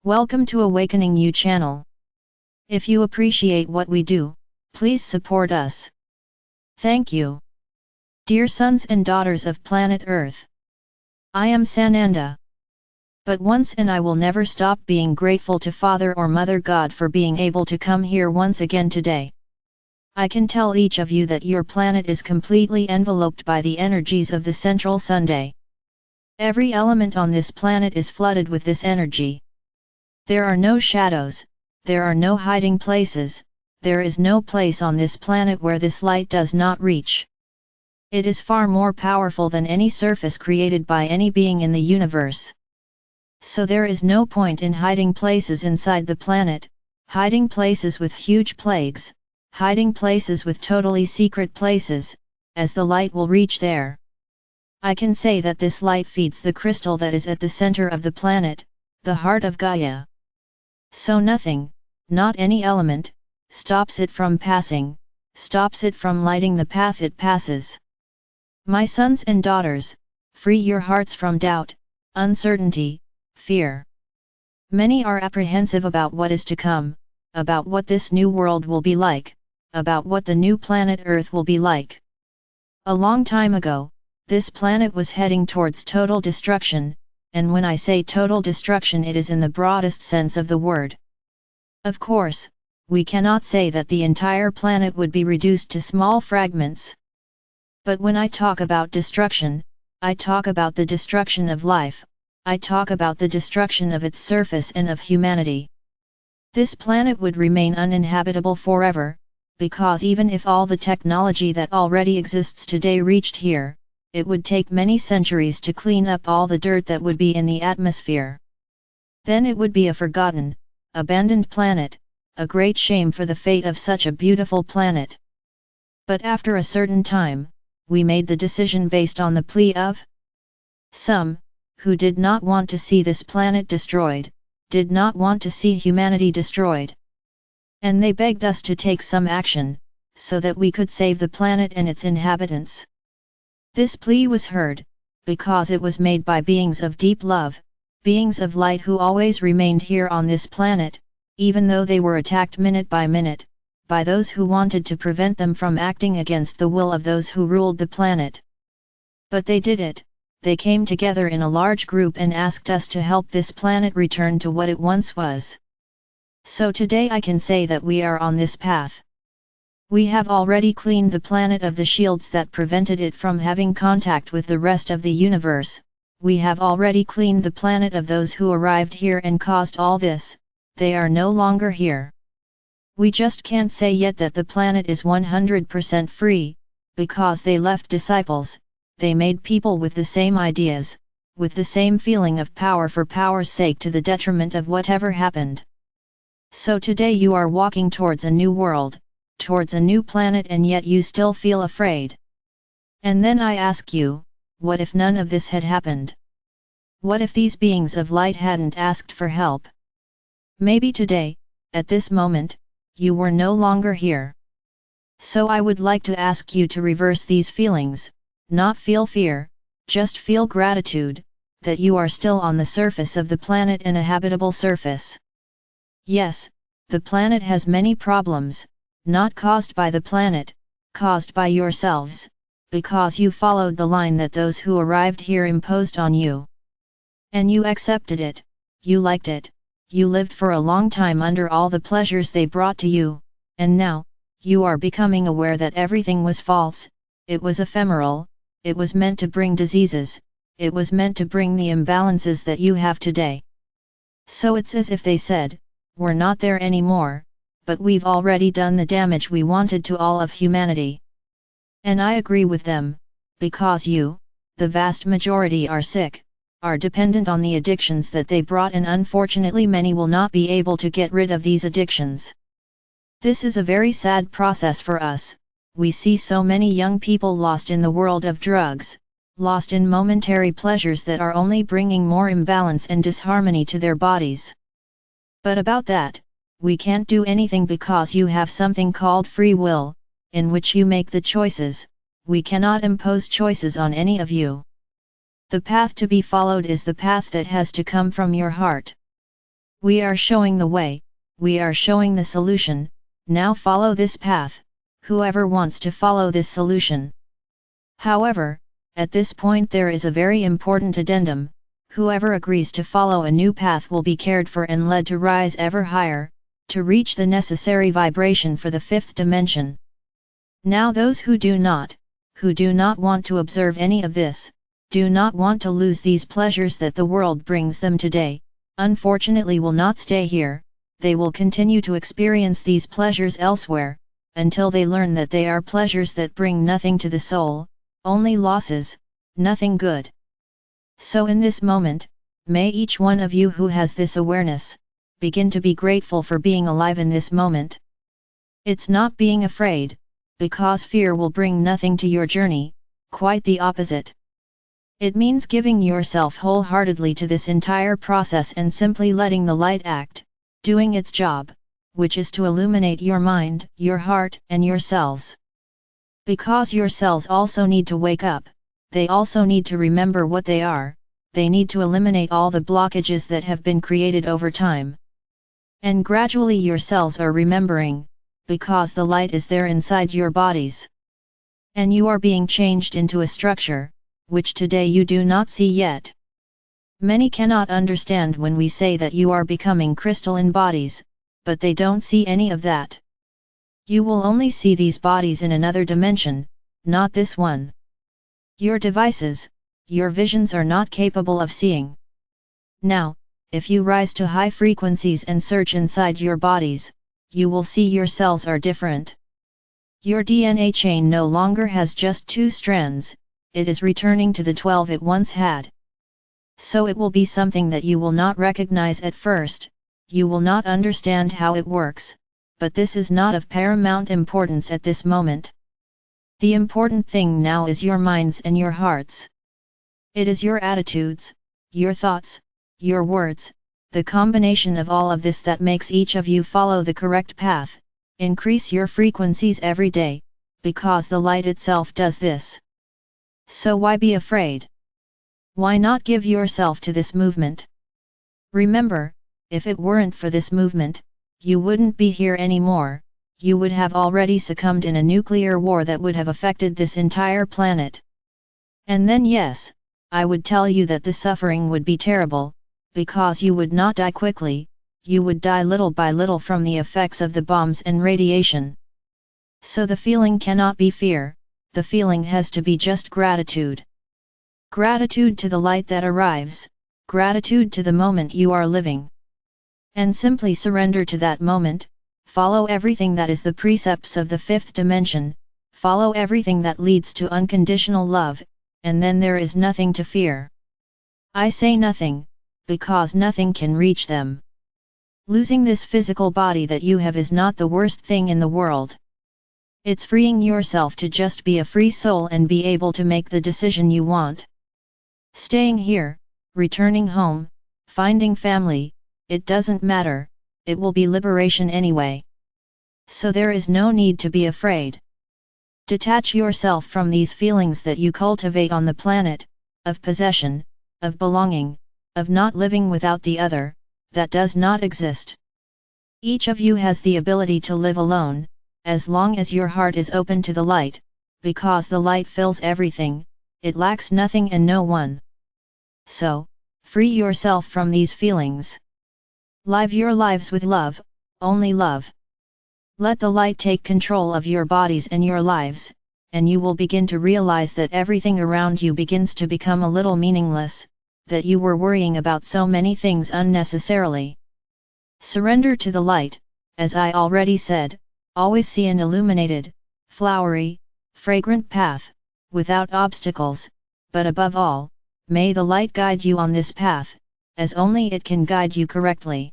Welcome to AwakeningYOU channel. If you appreciate what we do, please support us. Thank you. Dear sons and daughters of planet Earth, I am Sananda. But once and I will never stop being grateful to Father or Mother God for being able to come here once again today. I can tell each of you that your planet is completely enveloped by the energies of the Central Sunday. Every element on this planet is flooded with this energy. There are no shadows, there are no hiding places, there is no place on this planet where this light does not reach. It is far more powerful than any surface created by any being in the universe. So there is no point in hiding places inside the planet, hiding places with huge plagues, hiding places with totally secret places, as the light will reach there. I can say that this light feeds the crystal that is at the center of the planet, the heart of Gaia. So nothing, not any element, stops it from passing, stops it from lighting the path it passes. My sons and daughters, free your hearts from doubt, uncertainty, fear. Many are apprehensive about what is to come, about what this new world will be like, about what the new planet Earth will be like. A long time ago, this planet was heading towards total destruction, and when I say total destruction, it is in the broadest sense of the word. Of course, we cannot say that the entire planet would be reduced to small fragments. But when I talk about destruction, I talk about the destruction of life, I talk about the destruction of its surface and of humanity. This planet would remain uninhabitable forever, because even if all the technology that already exists today reached here, it would take many centuries to clean up all the dirt that would be in the atmosphere. Then it would be a forgotten, abandoned planet, a great shame for the fate of such a beautiful planet. But after a certain time, we made the decision based on the plea of some, who did not want to see this planet destroyed, did not want to see humanity destroyed. And they begged us to take some action, so that we could save the planet and its inhabitants. This plea was heard, because it was made by beings of deep love, beings of light who always remained here on this planet, even though they were attacked minute by minute, by those who wanted to prevent them from acting against the will of those who ruled the planet. But they did it, they came together in a large group and asked us to help this planet return to what it once was. So today I can say that we are on this path. We have already cleaned the planet of the shields that prevented it from having contact with the rest of the universe, we have already cleaned the planet of those who arrived here and caused all this, they are no longer here. We just can't say yet that the planet is 100% free, because they left disciples, they made people with the same ideas, with the same feeling of power for power's sake to the detriment of whatever happened. So today you are walking towards a new world, towards a new planet, and yet you still feel afraid. And then I ask you, what if none of this had happened? What if these beings of light hadn't asked for help? Maybe today, at this moment, you were no longer here. So I would like to ask you to reverse these feelings, not feel fear, just feel gratitude, that you are still on the surface of the planet and a habitable surface. Yes, the planet has many problems, not caused by the planet, caused by yourselves, because you followed the line that those who arrived here imposed on you. And you accepted it, you liked it, you lived for a long time under all the pleasures they brought to you, and now, you are becoming aware that everything was false, it was ephemeral, it was meant to bring diseases, it was meant to bring the imbalances that you have today. So it's as if they said, we're not there anymore, but we've already done the damage we wanted to all of humanity. And I agree with them, because you, the vast majority, are sick, are dependent on the addictions that they brought, and unfortunately many will not be able to get rid of these addictions. This is a very sad process for us, we see so many young people lost in the world of drugs, lost in momentary pleasures that are only bringing more imbalance and disharmony to their bodies. But about that, we can't do anything because you have something called free will, in which you make the choices, we cannot impose choices on any of you. The path to be followed is the path that has to come from your heart. We are showing the way, we are showing the solution, now follow this path, whoever wants to follow this solution. However, at this point there is a very important addendum: whoever agrees to follow a new path will be cared for and led to rise ever higher, to reach the necessary vibration for the fifth dimension. Now those who do not want to observe any of this, do not want to lose these pleasures that the world brings them today, unfortunately will not stay here, they will continue to experience these pleasures elsewhere, until they learn that they are pleasures that bring nothing to the soul, only losses, nothing good. So in this moment, may each one of you who has this awareness, begin to be grateful for being alive in this moment. It's not being afraid, because fear will bring nothing to your journey, quite the opposite. It means giving yourself wholeheartedly to this entire process and simply letting the light act, doing its job, which is to illuminate your mind, your heart, and your cells. Because your cells also need to wake up, they also need to remember what they are, they need to eliminate all the blockages that have been created over time. And gradually your cells are remembering, because the light is there inside your bodies. And you are being changed into a structure, which today you do not see yet. Many cannot understand when we say that you are becoming crystalline bodies, but they don't see any of that. You will only see these bodies in another dimension, not this one. Your devices, your visions are not capable of seeing. Now, if you rise to high frequencies and search inside your bodies, you will see your cells are different. Your DNA chain no longer has just 2 strands, it is returning to the 12 it once had. So it will be something that you will not recognize at first, you will not understand how it works, but this is not of paramount importance at this moment. The important thing now is your minds and your hearts. It is your attitudes, your thoughts, your words, the combination of all of this that makes each of you follow the correct path, increase your frequencies every day, because the light itself does this. So why be afraid? Why not give yourself to this movement? Remember, if it weren't for this movement, you wouldn't be here anymore, you would have already succumbed in a nuclear war that would have affected this entire planet. And then yes, I would tell you that the suffering would be terrible, because you would not die quickly, you would die little by little from the effects of the bombs and radiation. So the feeling cannot be fear, the feeling has to be just gratitude. Gratitude to the light that arrives, gratitude to the moment you are living. And simply surrender to that moment, follow everything that is the precepts of the fifth dimension, follow everything that leads to unconditional love, and then there is nothing to fear. I say nothing, because nothing can reach them. Losing this physical body that you have is not the worst thing in the world. It's freeing yourself to just be a free soul and be able to make the decision you want. Staying here, returning home, finding family, it doesn't matter, it will be liberation anyway. So there is no need to be afraid. Detach yourself from these feelings that you cultivate on the planet, of possession, of belonging, of not living without the other, that does not exist. Each of you has the ability to live alone, as long as your heart is open to the light, because the light fills everything, it lacks nothing and no one. So, free yourself from these feelings. Live your lives with love, only love. Let the light take control of your bodies and your lives, and you will begin to realize that everything around you begins to become a little meaningless, that you were worrying about so many things unnecessarily. Surrender to the light, as I already said, always see an illuminated, flowery, fragrant path, without obstacles, but above all, may the light guide you on this path, as only it can guide you correctly.